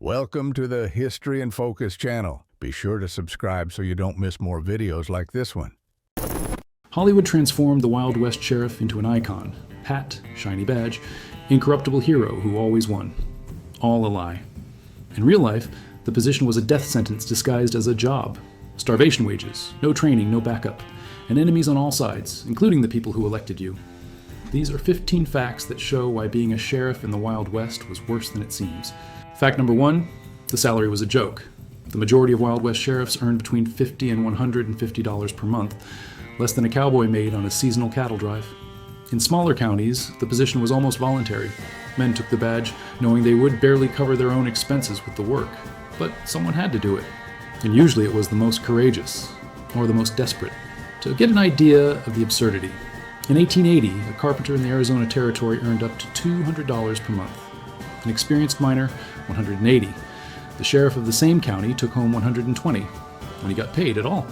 Welcome to the History in Focus channel. Be sure to subscribe so you don't miss more videos like this one. Hollywood transformed the Wild West sheriff into an icon. Hat, shiny badge, incorruptible hero who always won. All a lie. In real life, the position was a death sentence disguised as a job. Starvation wages, no training, no backup, and enemies on all sides, including the people who elected you. These are 15 facts that show why being a sheriff in the Wild West was worse than it seems. Fact number 1, the salary was a joke. The majority of Wild West sheriffs earned between $50 and $150 per month, less than a cowboy made on a seasonal cattle drive. In smaller counties, the position was almost voluntary. Men took the badge knowing they would barely cover their own expenses with the work, but someone had to do it. And usually it was the most courageous, or the most desperate. To get an idea of the absurdity, in 1880, a carpenter in the Arizona Territory earned up to $200 per month. An experienced miner, $180. The sheriff of the same county took home $120 when he got paid at all.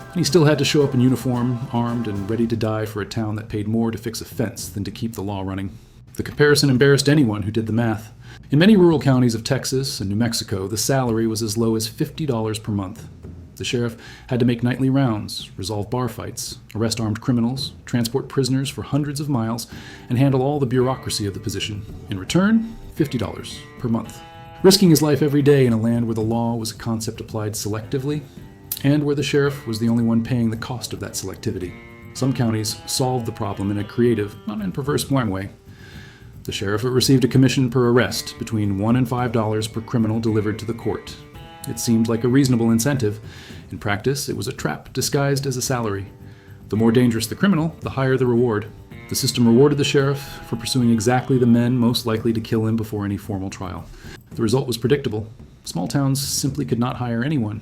And he still had to show up in uniform, armed, and ready to die for a town that paid more to fix a fence than to keep the law running. The comparison embarrassed anyone who did the math. In many rural counties of Texas and New Mexico, the salary was as low as $50 per month. The sheriff had to make nightly rounds, resolve bar fights, arrest armed criminals, transport prisoners for hundreds of miles, and handle all the bureaucracy of the position. In return, $50 per month. Risking his life every day in a land where the law was a concept applied selectively, and where the sheriff was the only one paying the cost of that selectivity. Some counties solved the problem in a creative, not in perverse way. The sheriff received a commission per arrest, between $1 and $5 per criminal delivered to the court. It seemed like a reasonable incentive. In practice, it was a trap disguised as a salary. The more dangerous the criminal, the higher the reward. The system rewarded the sheriff for pursuing exactly the men most likely to kill him before any formal trial. The result was predictable. Small towns simply could not hire anyone.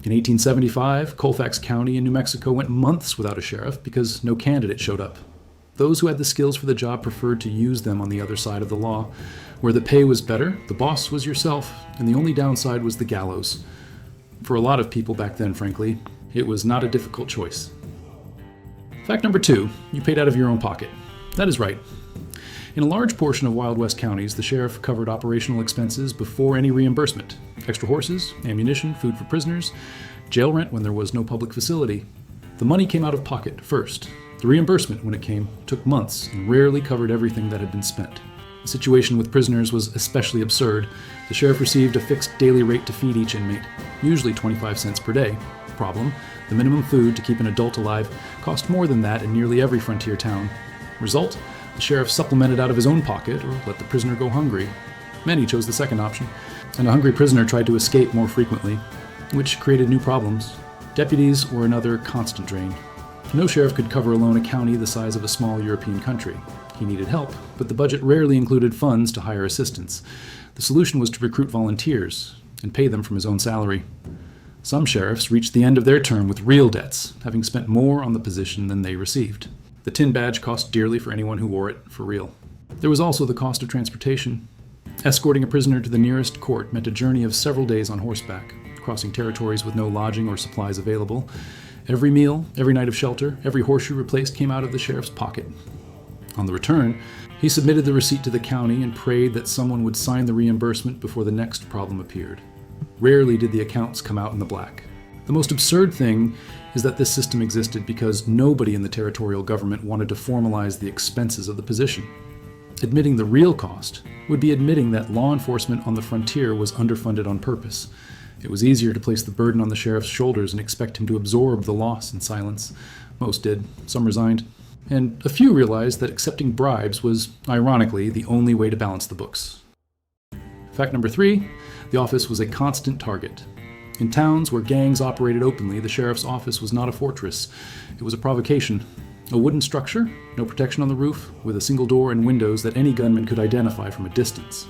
In 1875, Colfax County in New Mexico went months without a sheriff because no candidate showed up. Those who had the skills for the job preferred to use them on the other side of the law. Where the pay was better, the boss was yourself, and the only downside was the gallows. For a lot of people back then, frankly, it was not a difficult choice. Fact number 2, you paid out of your own pocket. That is right. In a large portion of Wild West counties, the sheriff covered operational expenses before any reimbursement. Extra horses, ammunition, food for prisoners, jail rent when there was no public facility. The money came out of pocket first. The reimbursement, when it came, took months and rarely covered everything that had been spent. The situation with prisoners was especially absurd. The sheriff received a fixed daily rate to feed each inmate, usually 25 cents per day. Problem: the minimum food to keep an adult alive cost more than that in nearly every frontier town. Result: the sheriff supplemented out of his own pocket or let the prisoner go hungry. Many chose the second option, and a hungry prisoner tried to escape more frequently, which created new problems. Deputies were another constant drain. No sheriff could cover alone a county the size of a small European country. He needed help, but the budget rarely included funds to hire assistants. The solution was to recruit volunteers and pay them from his own salary. Some sheriffs reached the end of their term with real debts, having spent more on the position than they received. The tin badge cost dearly for anyone who wore it, for real. There was also the cost of transportation. Escorting a prisoner to the nearest court meant a journey of several days on horseback, crossing territories with no lodging or supplies available. Every meal, every night of shelter, every horseshoe replaced came out of the sheriff's pocket. On the return, he submitted the receipt to the county and prayed that someone would sign the reimbursement before the next problem appeared. Rarely did the accounts come out in the black. The most absurd thing is that this system existed because nobody in the territorial government wanted to formalize the expenses of the position. Admitting the real cost would be admitting that law enforcement on the frontier was underfunded on purpose. It was easier to place the burden on the sheriff's shoulders and expect him to absorb the loss in silence. Most did, some resigned. And a few realized that accepting bribes was, ironically, the only way to balance the books. Fact number 3, the office was a constant target. In towns where gangs operated openly, the sheriff's office was not a fortress. It was a provocation. A wooden structure, no protection on the roof, with a single door and windows that any gunman could identify from a distance.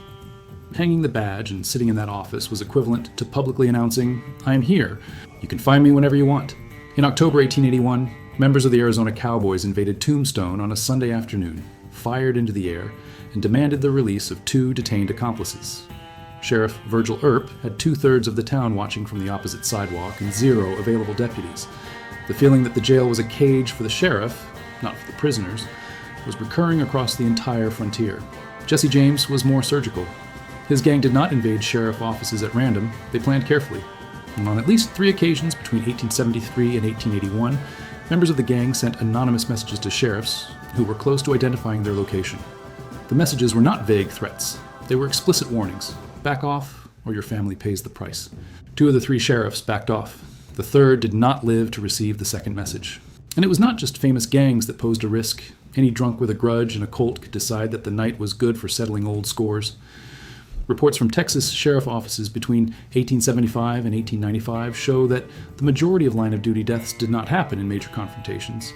Hanging the badge and sitting in that office was equivalent to publicly announcing, "I am here. You can find me whenever you want." In October 1881, members of the Arizona Cowboys invaded Tombstone on a Sunday afternoon, fired into the air, and demanded the release of 2 detained accomplices. Sheriff Virgil Earp had 2/3 of the town watching from the opposite sidewalk and 0 available deputies. The feeling that the jail was a cage for the sheriff, not for the prisoners, was recurring across the entire frontier. Jesse James was more surgical. His gang did not invade sheriff offices at random. They planned carefully. And on at least 3 occasions between 1873 and 1881, members of the gang sent anonymous messages to sheriffs who were close to identifying their location. The messages were not vague threats. They were explicit warnings. Back off, or your family pays the price. 2 of the 3 sheriffs backed off. The 3rd did not live to receive the second message. And it was not just famous gangs that posed a risk. Any drunk with a grudge and a colt could decide that the night was good for settling old scores. Reports from Texas sheriff offices between 1875 and 1895 show that the majority of line-of-duty deaths did not happen in major confrontations.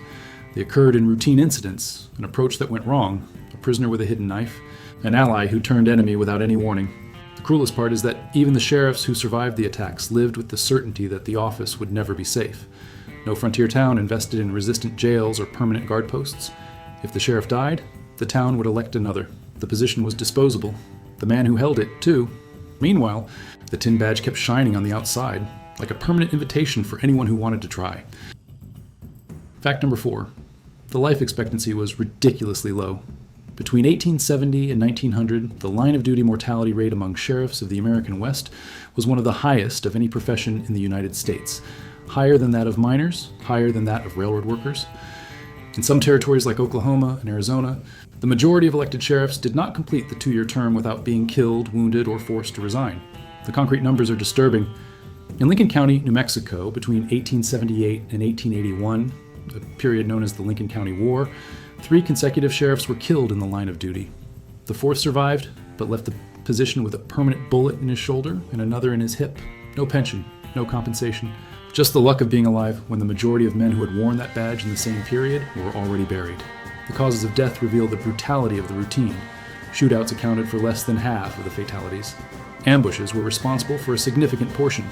They occurred in routine incidents, an approach that went wrong, a prisoner with a hidden knife, an ally who turned enemy without any warning. The cruelest part is that even the sheriffs who survived the attacks lived with the certainty that the office would never be safe. No frontier town invested in resistant jails or permanent guard posts. If the sheriff died, the town would elect another. The position was disposable. The man who held it, too. Meanwhile, the tin badge kept shining on the outside, like a permanent invitation for anyone who wanted to try. Fact number 4. The life expectancy was ridiculously low. Between 1870 and 1900, the line-of-duty mortality rate among sheriffs of the American West was one of the highest of any profession in the United States. Higher than that of miners, higher than that of railroad workers. In some territories like Oklahoma and Arizona, the majority of elected sheriffs did not complete the 2-year term without being killed, wounded, or forced to resign. The concrete numbers are disturbing. In Lincoln County, New Mexico, between 1878 and 1881, a period known as the Lincoln County War, 3 consecutive sheriffs were killed in the line of duty. The 4th survived, but left the position with a permanent bullet in his shoulder and another in his hip. No pension, no compensation. Just the luck of being alive when the majority of men who had worn that badge in the same period were already buried. The causes of death reveal the brutality of the routine. Shootouts accounted for less than half of the fatalities. Ambushes were responsible for a significant portion.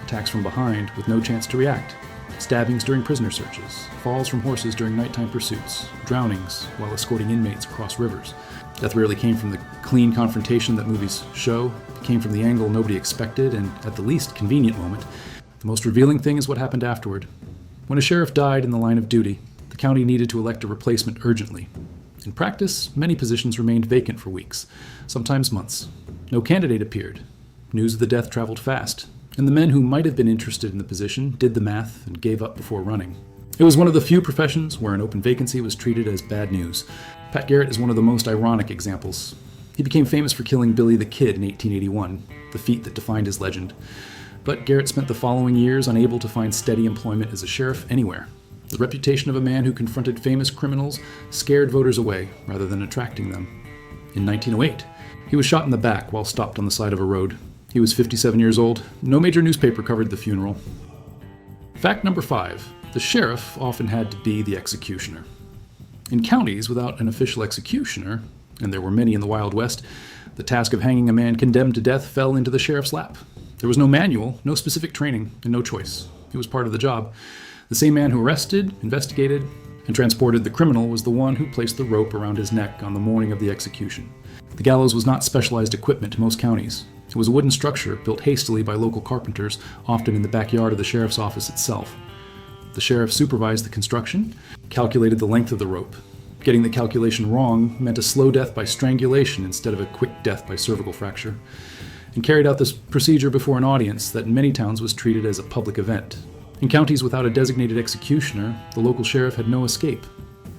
Attacks from behind with no chance to react. Stabbings during prisoner searches. Falls from horses during nighttime pursuits. Drownings while escorting inmates across rivers. Death rarely came from the clean confrontation that movies show. It came from the angle nobody expected and, at the least, convenient moment. The most revealing thing is what happened afterward. When a sheriff died in the line of duty, the county needed to elect a replacement urgently. In practice, many positions remained vacant for weeks, sometimes months. No candidate appeared. News of the death traveled fast, and the men who might have been interested in the position did the math and gave up before running. It was one of the few professions where an open vacancy was treated as bad news. Pat Garrett is one of the most ironic examples. He became famous for killing Billy the Kid in 1881, the feat that defined his legend. But Garrett spent the following years unable to find steady employment as a sheriff anywhere. The reputation of a man who confronted famous criminals scared voters away rather than attracting them. In 1908, he was shot in the back while stopped on the side of a road. He was 57 years old. No major newspaper covered the funeral. Fact number 5. The sheriff often had to be the executioner. In counties without an official executioner, and there were many in the Wild West, the task of hanging a man condemned to death fell into the sheriff's lap. There was no manual, no specific training, and no choice. It was part of the job. The same man who arrested, investigated, and transported the criminal was the one who placed the rope around his neck on the morning of the execution. The gallows was not specialized equipment to most counties. It was a wooden structure built hastily by local carpenters, often in the backyard of the sheriff's office itself. The sheriff supervised the construction, calculated the length of the rope. Getting the calculation wrong meant a slow death by strangulation instead of a quick death by cervical fracture, and carried out this procedure before an audience that in many towns was treated as a public event. In counties without a designated executioner, the local sheriff had no escape.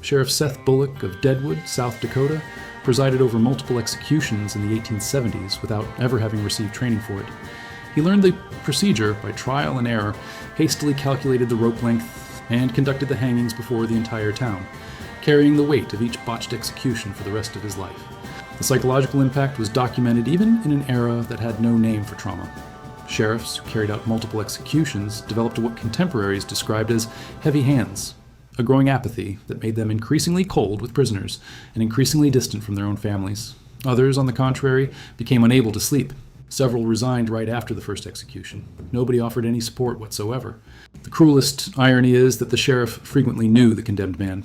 Sheriff Seth Bullock of Deadwood, South Dakota, presided over multiple executions in the 1870s without ever having received training for it. He learned the procedure by trial and error, hastily calculated the rope length, and conducted the hangings before the entire town, carrying the weight of each botched execution for the rest of his life. The psychological impact was documented even in an era that had no name for trauma. Sheriffs who carried out multiple executions developed what contemporaries described as heavy hands, a growing apathy that made them increasingly cold with prisoners and increasingly distant from their own families. Others, on the contrary, became unable to sleep. Several resigned right after the first execution. Nobody offered any support whatsoever. The cruelest irony is that the sheriff frequently knew the condemned man.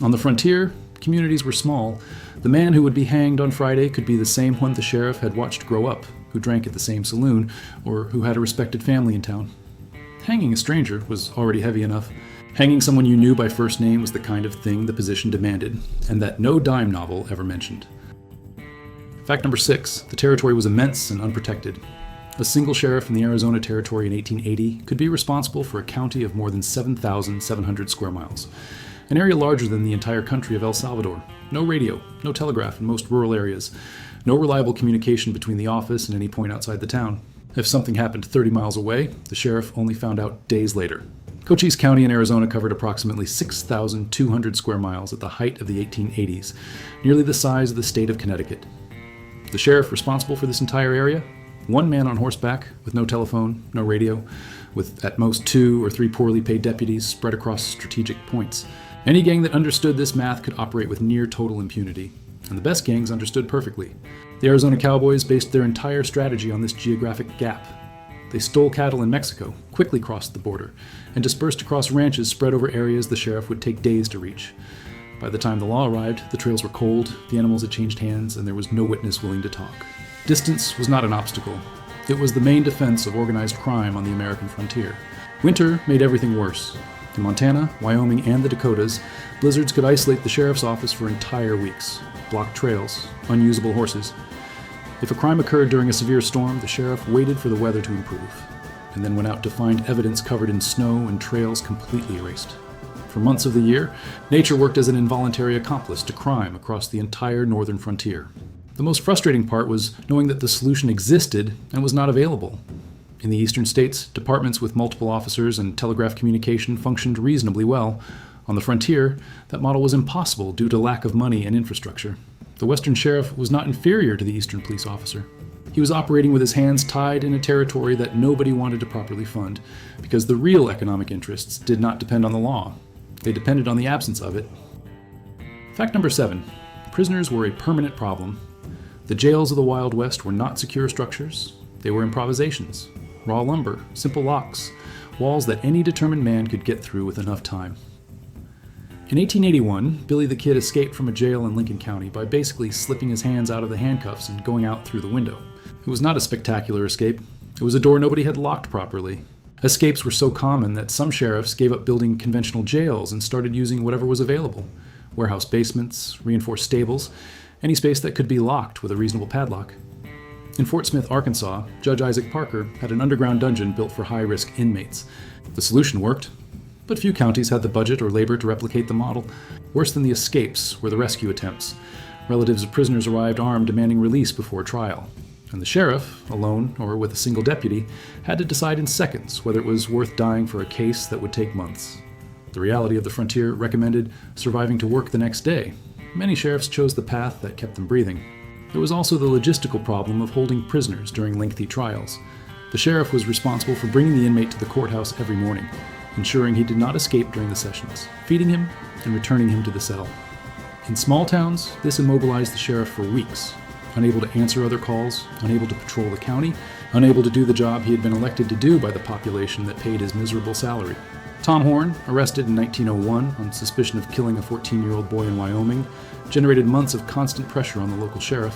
On the frontier, communities were small. The man who would be hanged on Friday could be the same one the sheriff had watched grow up, who drank at the same saloon, or who had a respected family in town. Hanging a stranger was already heavy enough. Hanging someone you knew by first name was the kind of thing the position demanded, and that no dime novel ever mentioned. Fact number 6, the territory was immense and unprotected. A single sheriff in the Arizona Territory in 1880 could be responsible for a county of more than 7,700 square miles, an area larger than the entire country of El Salvador. No radio, no telegraph in most rural areas, no reliable communication between the office and any point outside the town. If something happened 30 miles away, the sheriff only found out days later. Cochise County in Arizona covered approximately 6,200 square miles at the height of the 1880s, nearly the size of the state of Connecticut. The sheriff responsible for this entire area? One man on horseback, with no telephone, no radio, with at most 2 or 3 poorly paid deputies spread across strategic points. Any gang that understood this math could operate with near total impunity, and the best gangs understood perfectly. The Arizona Cowboys based their entire strategy on this geographic gap. They stole cattle in Mexico, quickly crossed the border, and dispersed across ranches spread over areas the sheriff would take days to reach. By the time the law arrived, the trails were cold, the animals had changed hands, and there was no witness willing to talk. Distance was not an obstacle. It was the main defense of organized crime on the American frontier. Winter made everything worse. In Montana, Wyoming, and the Dakotas, blizzards could isolate the sheriff's office for entire weeks, block trails, unusable horses. If a crime occurred during a severe storm, the sheriff waited for the weather to improve, and then went out to find evidence covered in snow and trails completely erased. For months of the year, nature worked as an involuntary accomplice to crime across the entire northern frontier. The most frustrating part was knowing that the solution existed and was not available. In the eastern states, departments with multiple officers and telegraph communication functioned reasonably well. On the frontier, that model was impossible due to lack of money and infrastructure. The western sheriff was not inferior to the eastern police officer. He was operating with his hands tied in a territory that nobody wanted to properly fund, because the real economic interests did not depend on the law. They depended on the absence of it. Fact number 7. Prisoners were a permanent problem. The jails of the Wild West were not secure structures. They were improvisations, raw lumber, simple locks, walls that any determined man could get through with enough time. In 1881, Billy the Kid escaped from a jail in Lincoln County by basically slipping his hands out of the handcuffs and going out through the window. It was not a spectacular escape. It was a door nobody had locked properly. Escapes were so common that some sheriffs gave up building conventional jails and started using whatever was available: warehouse basements, reinforced stables, any space that could be locked with a reasonable padlock. In Fort Smith, Arkansas, Judge Isaac Parker had an underground dungeon built for high-risk inmates. The solution worked, but few counties had the budget or labor to replicate the model. Worse than the escapes were the rescue attempts. Relatives of prisoners arrived armed, demanding release before trial. And the sheriff, alone or with a single deputy, had to decide in seconds whether it was worth dying for a case that would take months. The reality of the frontier recommended surviving to work the next day. Many sheriffs chose the path that kept them breathing. There was also the logistical problem of holding prisoners during lengthy trials. The sheriff was responsible for bringing the inmate to the courthouse every morning, ensuring he did not escape during the sessions, feeding him and returning him to the cell. In small towns, this immobilized the sheriff for weeks, unable to answer other calls, unable to patrol the county, unable to do the job he had been elected to do by the population that paid his miserable salary. Tom Horn, arrested in 1901 on suspicion of killing a 14-year-old boy in Wyoming, generated months of constant pressure on the local sheriff.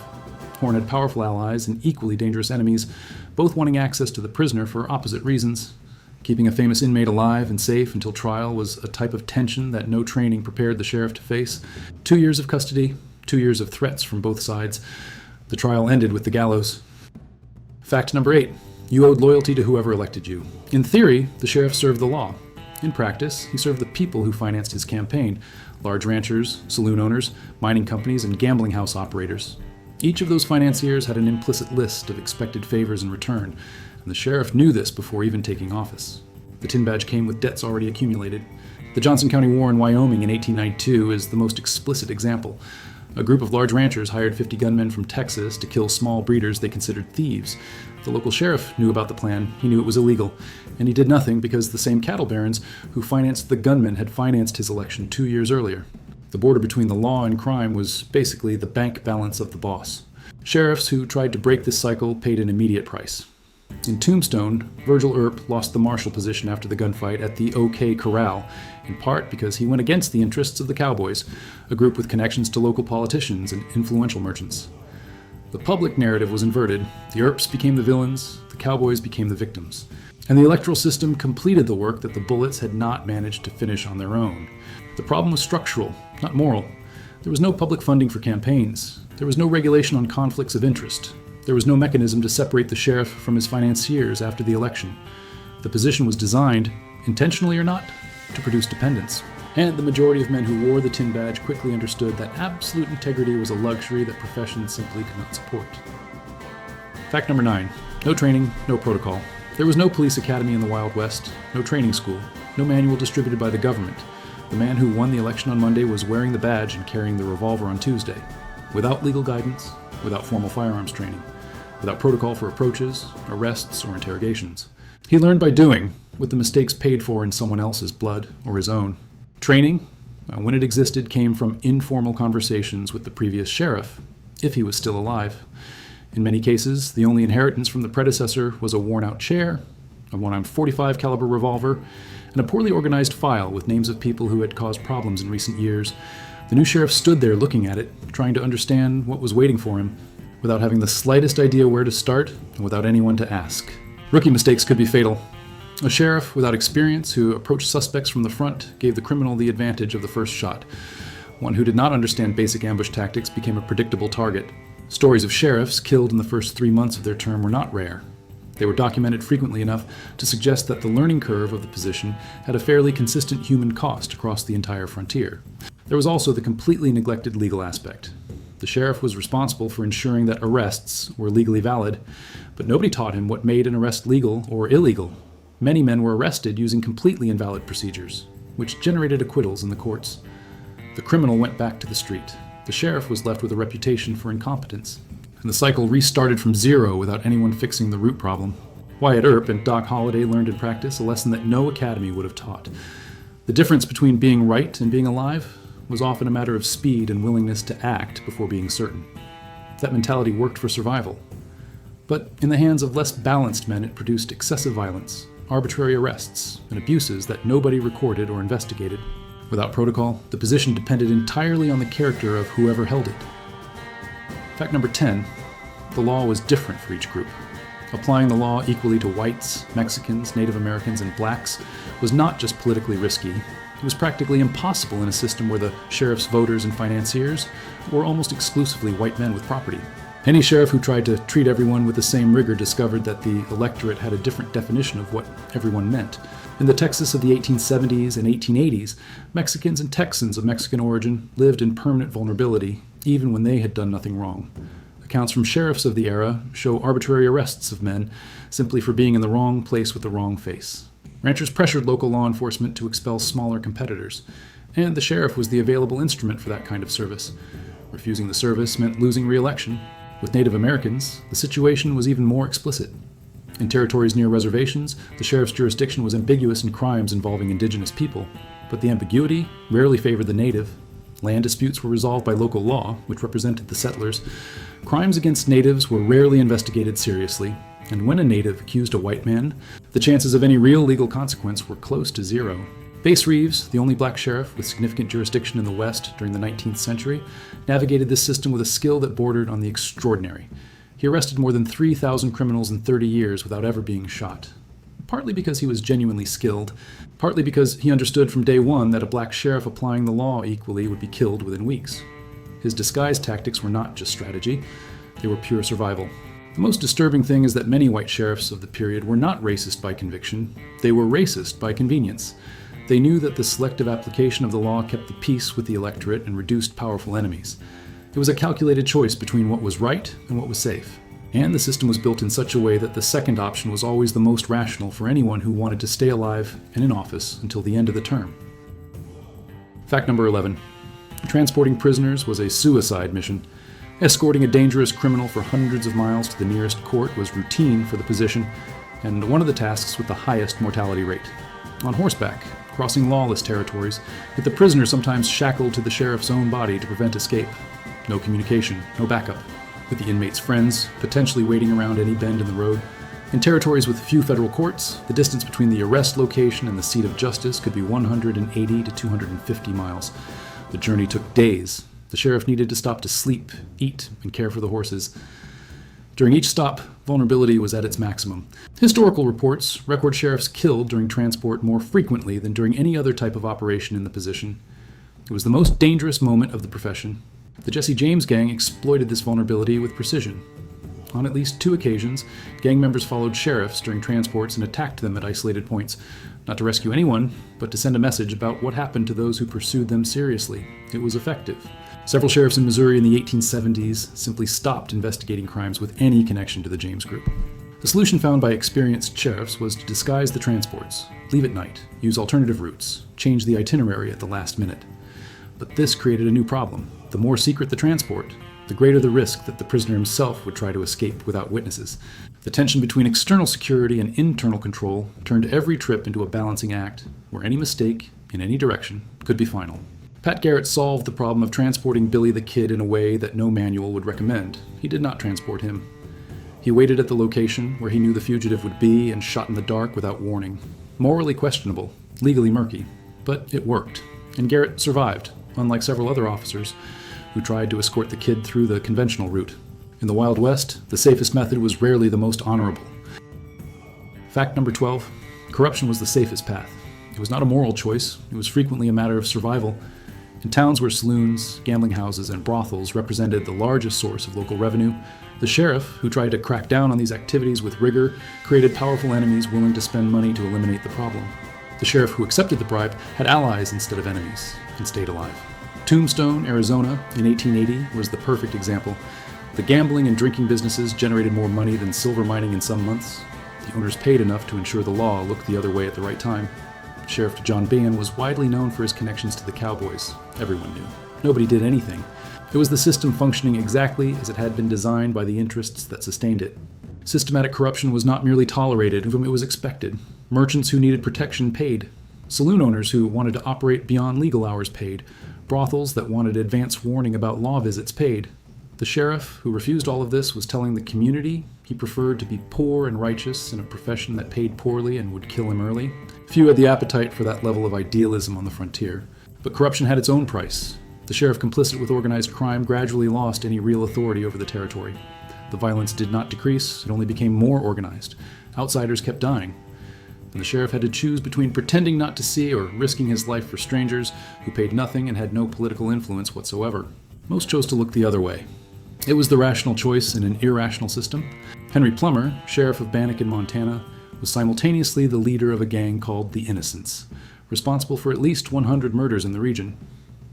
Horn had powerful allies and equally dangerous enemies, both wanting access to the prisoner for opposite reasons. Keeping a famous inmate alive and safe until trial was a type of tension that no training prepared the sheriff to face. 2 years of custody, 2 years of threats from both sides. The trial ended with the gallows. Fact number 8. You owed loyalty to whoever elected you. In theory, the sheriff served the law. In practice, he served the people who financed his campaign: large ranchers, saloon owners, mining companies, and gambling house operators. Each of those financiers had an implicit list of expected favors in return, and the sheriff knew this before even taking office. The tin badge came with debts already accumulated. The Johnson County War in Wyoming in 1892 is the most explicit example. A group of large ranchers hired 50 gunmen from Texas to kill small breeders they considered thieves. The local sheriff knew about the plan. He knew it was illegal, and he did nothing because the same cattle barons who financed the gunmen had financed his election 2 years earlier. The border between the law and crime was basically the bank balance of the boss. Sheriffs who tried to break this cycle paid an immediate price. In Tombstone, Virgil Earp lost the marshal position after the gunfight at the OK Corral, in part because he went against the interests of the Cowboys, a group with connections to local politicians and influential merchants. The public narrative was inverted. The Earps became the villains, the Cowboys became the victims. And the electoral system completed the work that the Bullets had not managed to finish on their own. The problem was structural, not moral. There was no public funding for campaigns, There was no regulation on conflicts of interest. There was no mechanism to separate the sheriff from his financiers after the election. The position was designed, intentionally or not, to produce dependents. And the majority of men who wore the tin badge quickly understood that absolute integrity was a luxury that professions simply could not support. Fact number 9. No training, no protocol. There was no police academy in the Wild West, no training school, no manual distributed by the government. The man who won the election on Monday was wearing the badge and carrying the revolver on Tuesday. Without legal guidance, without formal firearms training, without protocol for approaches, arrests, or interrogations. He learned by doing, with the mistakes paid for in someone else's blood or his own. Training, when it existed, came from informal conversations with the previous sheriff, if he was still alive. In many cases, the only inheritance from the predecessor was a worn-out chair, a one-armed .45 caliber revolver, and a poorly organized file with names of people who had caused problems in recent years. The new sheriff stood there looking at it, trying to understand what was waiting for him, without having the slightest idea where to start, and without anyone to ask. Rookie mistakes could be fatal. A sheriff without experience who approached suspects from the front gave the criminal the advantage of the first shot. One who did not understand basic ambush tactics became a predictable target. Stories of sheriffs killed in the first 3 months of their term were not rare. They were documented frequently enough to suggest that the learning curve of the position had a fairly consistent human cost across the entire frontier. There was also the completely neglected legal aspect. The sheriff was responsible for ensuring that arrests were legally valid, but nobody taught him what made an arrest legal or illegal. Many men were arrested using completely invalid procedures, which generated acquittals in the courts. The criminal went back to the street. The sheriff was left with a reputation for incompetence. And the cycle restarted from zero without anyone fixing the root problem. Wyatt Earp and Doc Holliday learned in practice a lesson that no academy would have taught. The difference between being right and being alive was often a matter of speed and willingness to act before being certain. That mentality worked for survival. But in the hands of less balanced men, it produced excessive violence, arbitrary arrests, and abuses that nobody recorded or investigated. Without protocol, the position depended entirely on the character of whoever held it. Fact number 10, the law was different for each group. Applying the law equally to whites, Mexicans, Native Americans, and blacks was not just politically risky, it was practically impossible in a system where the sheriff's voters and financiers were almost exclusively white men with property. Any sheriff who tried to treat everyone with the same rigor discovered that the electorate had a different definition of what everyone meant. In the Texas of the 1870s and 1880s, Mexicans and Texans of Mexican origin lived in permanent vulnerability, even when they had done nothing wrong. Accounts from sheriffs of the era show arbitrary arrests of men simply for being in the wrong place with the wrong face. Ranchers pressured local law enforcement to expel smaller competitors, and the sheriff was the available instrument for that kind of service. Refusing the service meant losing re-election. With Native Americans, the situation was even more explicit. In territories near reservations, the sheriff's jurisdiction was ambiguous in crimes involving indigenous people, but the ambiguity rarely favored the native. Land disputes were resolved by local law, which represented the settlers. Crimes against natives were rarely investigated seriously, and when a native accused a white man, the chances of any real legal consequence were close to zero. Bass Reeves, the only black sheriff with significant jurisdiction in the West during the 19th century, navigated this system with a skill that bordered on the extraordinary. He arrested more than 3,000 criminals in 30 years without ever being shot. Partly because he was genuinely skilled, partly because he understood from day one that a black sheriff applying the law equally would be killed within weeks. His disguise tactics were not just strategy, they were pure survival. The most disturbing thing is that many white sheriffs of the period were not racist by conviction, they were racist by convenience. They knew that the selective application of the law kept the peace with the electorate and reduced powerful enemies. It was a calculated choice between what was right and what was safe. And the system was built in such a way that the second option was always the most rational for anyone who wanted to stay alive and in office until the end of the term. Fact number 11. Transporting prisoners was a suicide mission. Escorting a dangerous criminal for hundreds of miles to the nearest court was routine for the position, and one of the tasks with the highest mortality rate. On horseback, crossing lawless territories, with the prisoner sometimes shackled to the sheriff's own body to prevent escape. No communication, no backup. With the inmate's friends, potentially waiting around any bend in the road. In territories with few federal courts, the distance between the arrest location and the seat of justice could be 180 to 250 miles. The journey took days. The sheriff needed to stop to sleep, eat, and care for the horses. During each stop, vulnerability was at its maximum. Historical reports record sheriffs killed during transport more frequently than during any other type of operation in the position. It was the most dangerous moment of the profession, The Jesse James gang exploited this vulnerability with precision. On at least 2 occasions, gang members followed sheriffs during transports and attacked them at isolated points, not to rescue anyone, but to send a message about what happened to those who pursued them seriously. It was effective. Several sheriffs in Missouri in the 1870s simply stopped investigating crimes with any connection to the James group. The solution found by experienced sheriffs was to disguise the transports, leave at night, use alternative routes, change the itinerary at the last minute. But this created a new problem. The more secret the transport, the greater the risk that the prisoner himself would try to escape without witnesses. The tension between external security and internal control turned every trip into a balancing act where any mistake, in any direction, could be final. Pat Garrett solved the problem of transporting Billy the Kid in a way that no manual would recommend. He did not transport him. He waited at the location where he knew the fugitive would be and shot in the dark without warning. Morally questionable, legally murky, but it worked. And Garrett survived, unlike several other officers who tried to escort the kid through the conventional route. In the Wild West, the safest method was rarely the most honorable. Fact number 12, corruption was the safest path. It was not a moral choice, it was frequently a matter of survival. In towns where saloons, gambling houses, and brothels represented the largest source of local revenue, the sheriff, who tried to crack down on these activities with rigor, created powerful enemies willing to spend money to eliminate the problem. The sheriff who accepted the bribe had allies instead of enemies, and stayed alive. Tombstone, Arizona, in 1880 was the perfect example. The gambling and drinking businesses generated more money than silver mining in some months. The owners paid enough to ensure the law looked the other way at the right time. Sheriff John Behan was widely known for his connections to the cowboys. Everyone knew. Nobody did anything. It was the system functioning exactly as it had been designed by the interests that sustained it. Systematic corruption was not merely tolerated, it was expected. Merchants who needed protection paid. Saloon owners who wanted to operate beyond legal hours paid. Brothels that wanted advance warning about law visits paid. The sheriff, who refused all of this, was telling the community he preferred to be poor and righteous in a profession that paid poorly and would kill him early. Few had the appetite for that level of idealism on the frontier. But corruption had its own price. The sheriff complicit with organized crime gradually lost any real authority over the territory. The violence did not decrease, it only became more organized. Outsiders kept dying. And the sheriff had to choose between pretending not to see or risking his life for strangers who paid nothing and had no political influence whatsoever. Most chose to look the other way. It was the rational choice in an irrational system. Henry Plummer, sheriff of Bannock in Montana, was simultaneously the leader of a gang called the Innocents, responsible for at least 100 murders in the region.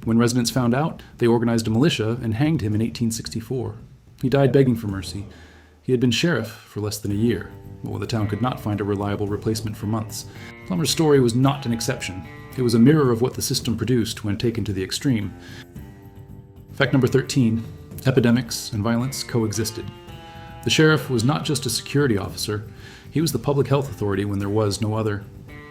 When residents found out, they organized a militia and hanged him in 1864. He died begging for mercy. He had been sheriff for less than a year, but the town could not find a reliable replacement for months. Plummer's story was not an exception. It was a mirror of what the system produced when taken to the extreme. Fact number 13, epidemics and violence coexisted. The sheriff was not just a security officer, he was the public health authority when there was no other.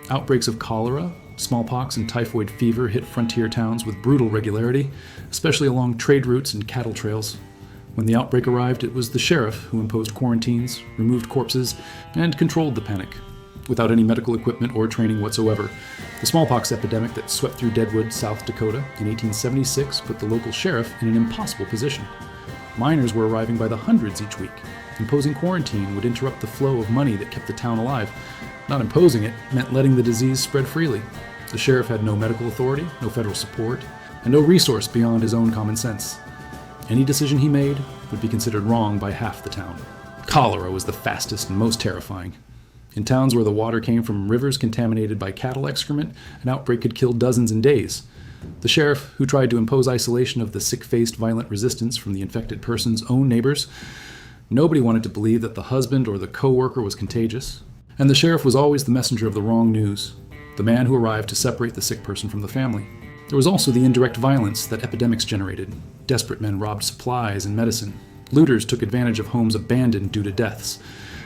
Outbreaks of cholera, smallpox, and typhoid fever hit frontier towns with brutal regularity, especially along trade routes and cattle trails. When the outbreak arrived, it was the sheriff who imposed quarantines, removed corpses, and controlled the panic, without any medical equipment or training whatsoever. The smallpox epidemic that swept through Deadwood, South Dakota in 1876 put the local sheriff in an impossible position. Miners were arriving by the hundreds each week. Imposing quarantine would interrupt the flow of money that kept the town alive. Not imposing it meant letting the disease spread freely. The sheriff had no medical authority, no federal support, and no resource beyond his own common sense. Any decision he made would be considered wrong by half the town. Cholera was the fastest and most terrifying. In towns where the water came from rivers contaminated by cattle excrement, an outbreak could kill dozens in days. The sheriff, who tried to impose isolation of the sick-faced violent resistance from the infected person's own neighbors, nobody wanted to believe that the husband or the co-worker was contagious. And the sheriff was always the messenger of the wrong news, the man who arrived to separate the sick person from the family. There was also the indirect violence that epidemics generated. Desperate men robbed supplies and medicine. Looters took advantage of homes abandoned due to deaths.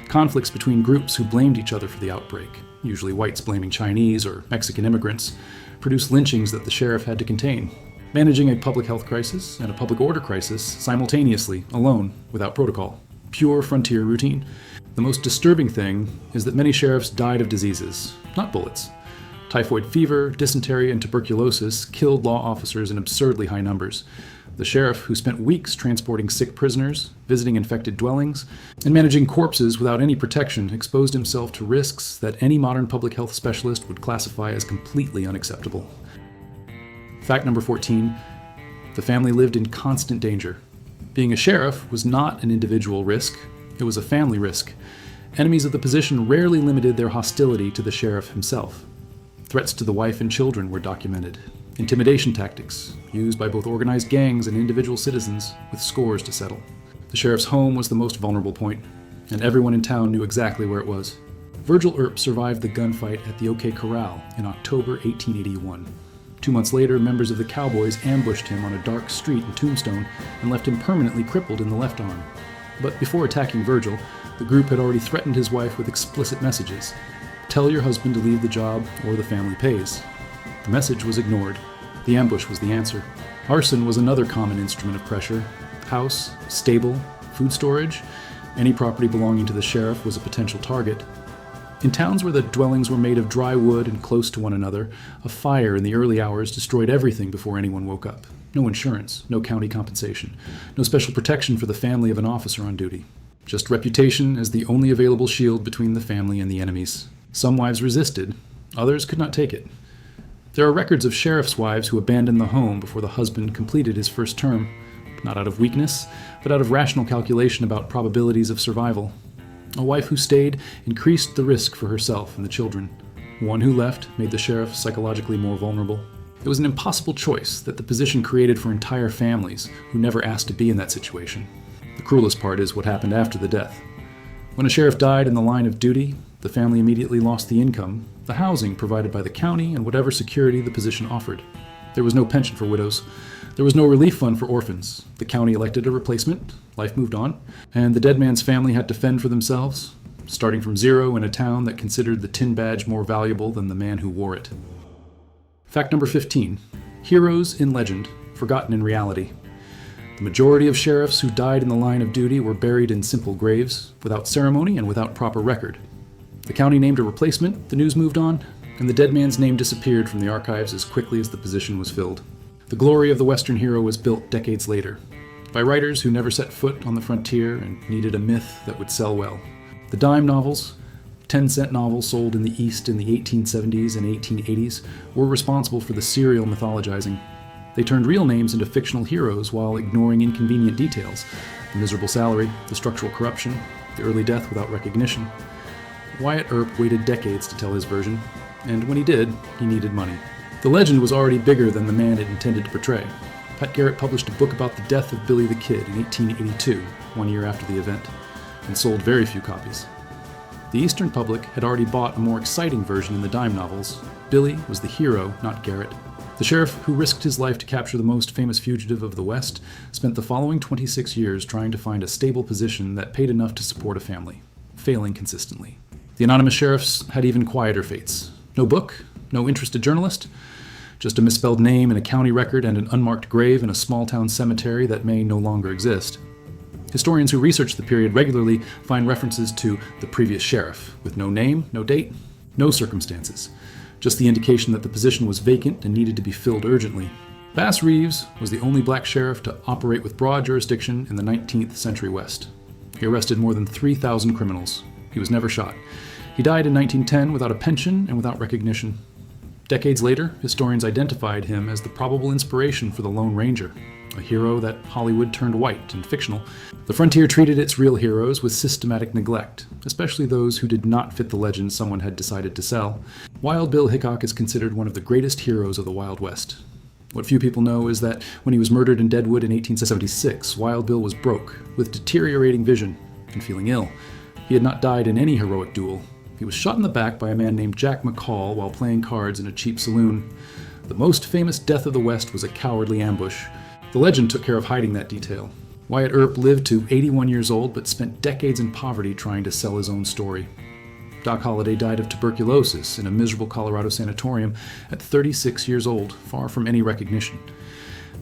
Conflicts between groups who blamed each other for the outbreak, usually whites blaming Chinese or Mexican immigrants, produced lynchings that the sheriff had to contain. Managing a public health crisis and a public order crisis simultaneously, alone, without protocol. Pure frontier routine. The most disturbing thing is that many sheriffs died of diseases, not bullets. Typhoid fever, dysentery, and tuberculosis killed law officers in absurdly high numbers. The sheriff, who spent weeks transporting sick prisoners, visiting infected dwellings, and managing corpses without any protection, exposed himself to risks that any modern public health specialist would classify as completely unacceptable. Fact number 14, The family lived in constant danger. Being a sheriff was not an individual risk, it was a family risk. Enemies of the position rarely limited their hostility to the sheriff himself. Threats to the wife and children were documented. Intimidation tactics, used by both organized gangs and individual citizens, with scores to settle. The sheriff's home was the most vulnerable point, and everyone in town knew exactly where it was. Virgil Earp survived the gunfight at the OK Corral in October 1881. 2 months later, members of the Cowboys ambushed him on a dark street in Tombstone and left him permanently crippled in the left arm. But before attacking Virgil, the group had already threatened his wife with explicit messages. "Tell your husband to leave the job or the family pays." The message was ignored. The ambush was the answer. Arson was another common instrument of pressure. House, stable, food storage, any property belonging to the sheriff was a potential target. In towns where the dwellings were made of dry wood and close to one another, a fire in the early hours destroyed everything before anyone woke up. No insurance, no county compensation, no special protection for the family of an officer on duty. Just reputation as the only available shield between the family and the enemies. Some wives resisted, others could not take it. There are records of sheriff's wives who abandoned the home before the husband completed his first term, not out of weakness, but out of rational calculation about probabilities of survival. A wife who stayed increased the risk for herself and the children. One who left made the sheriff psychologically more vulnerable. It was an impossible choice that the position created for entire families who never asked to be in that situation. The cruelest part is what happened after the death. When a sheriff died in the line of duty, the family immediately lost the income, the housing provided by the county, and whatever security the position offered. There was no pension for widows. There was no relief fund for orphans. The county elected a replacement, life moved on, and the dead man's family had to fend for themselves, starting from zero in a town that considered the tin badge more valuable than the man who wore it. Fact number 15. Heroes in legend, forgotten in reality. The majority of sheriffs who died in the line of duty were buried in simple graves, without ceremony and without proper record. The county named a replacement, the news moved on, and the dead man's name disappeared from the archives as quickly as the position was filled. The glory of the Western hero was built decades later, by writers who never set foot on the frontier and needed a myth that would sell well. The dime novels, 10-cent novels sold in the East in the 1870s and 1880s, were responsible for the serial mythologizing. They turned real names into fictional heroes while ignoring inconvenient details: the miserable salary, the structural corruption, the early death without recognition. Wyatt Earp waited decades to tell his version, and when he did, he needed money. The legend was already bigger than the man it intended to portray. Pat Garrett published a book about the death of Billy the Kid in 1882, 1 year after the event, and sold very few copies. The Eastern public had already bought a more exciting version in the dime novels. Billy was the hero, not Garrett. The sheriff who risked his life to capture the most famous fugitive of the West spent the following 26 years trying to find a stable position that paid enough to support a family, failing consistently. The anonymous sheriffs had even quieter fates. No book, no interested journalist, just a misspelled name in a county record and an unmarked grave in a small-town cemetery that may no longer exist. Historians who research the period regularly find references to the previous sheriff, with no name, no date, no circumstances, just the indication that the position was vacant and needed to be filled urgently. Bass Reeves was the only black sheriff to operate with broad jurisdiction in the 19th century West. He arrested more than 3,000 criminals. He was never shot. He died in 1910 without a pension and without recognition. Decades later, historians identified him as the probable inspiration for the Lone Ranger, a hero that Hollywood turned white and fictional. The frontier treated its real heroes with systematic neglect, especially those who did not fit the legend someone had decided to sell. Wild Bill Hickok is considered one of the greatest heroes of the Wild West. What few people know is that when he was murdered in Deadwood in 1876, Wild Bill was broke, with deteriorating vision, and feeling ill. He had not died in any heroic duel. He was shot in the back by a man named Jack McCall while playing cards in a cheap saloon. The most famous death of the West was a cowardly ambush. The legend took care of hiding that detail. Wyatt Earp lived to 81 years old, but spent decades in poverty trying to sell his own story. Doc Holliday died of tuberculosis in a miserable Colorado sanatorium at 36 years old, far from any recognition.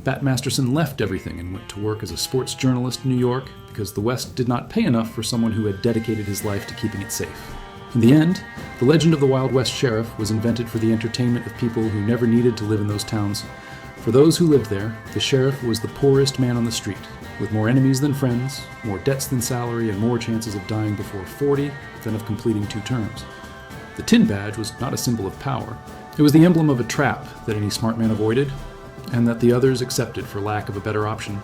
Bat Masterson left everything and went to work as a sports journalist in New York because the West did not pay enough for someone who had dedicated his life to keeping it safe. In the end, the legend of the Wild West Sheriff was invented for the entertainment of people who never needed to live in those towns. For those who lived there, the sheriff was the poorest man on the street, with more enemies than friends, more debts than salary, and more chances of dying before 40 than of completing 2 terms. The tin badge was not a symbol of power. It was the emblem of a trap that any smart man avoided, and that the others accepted for lack of a better option.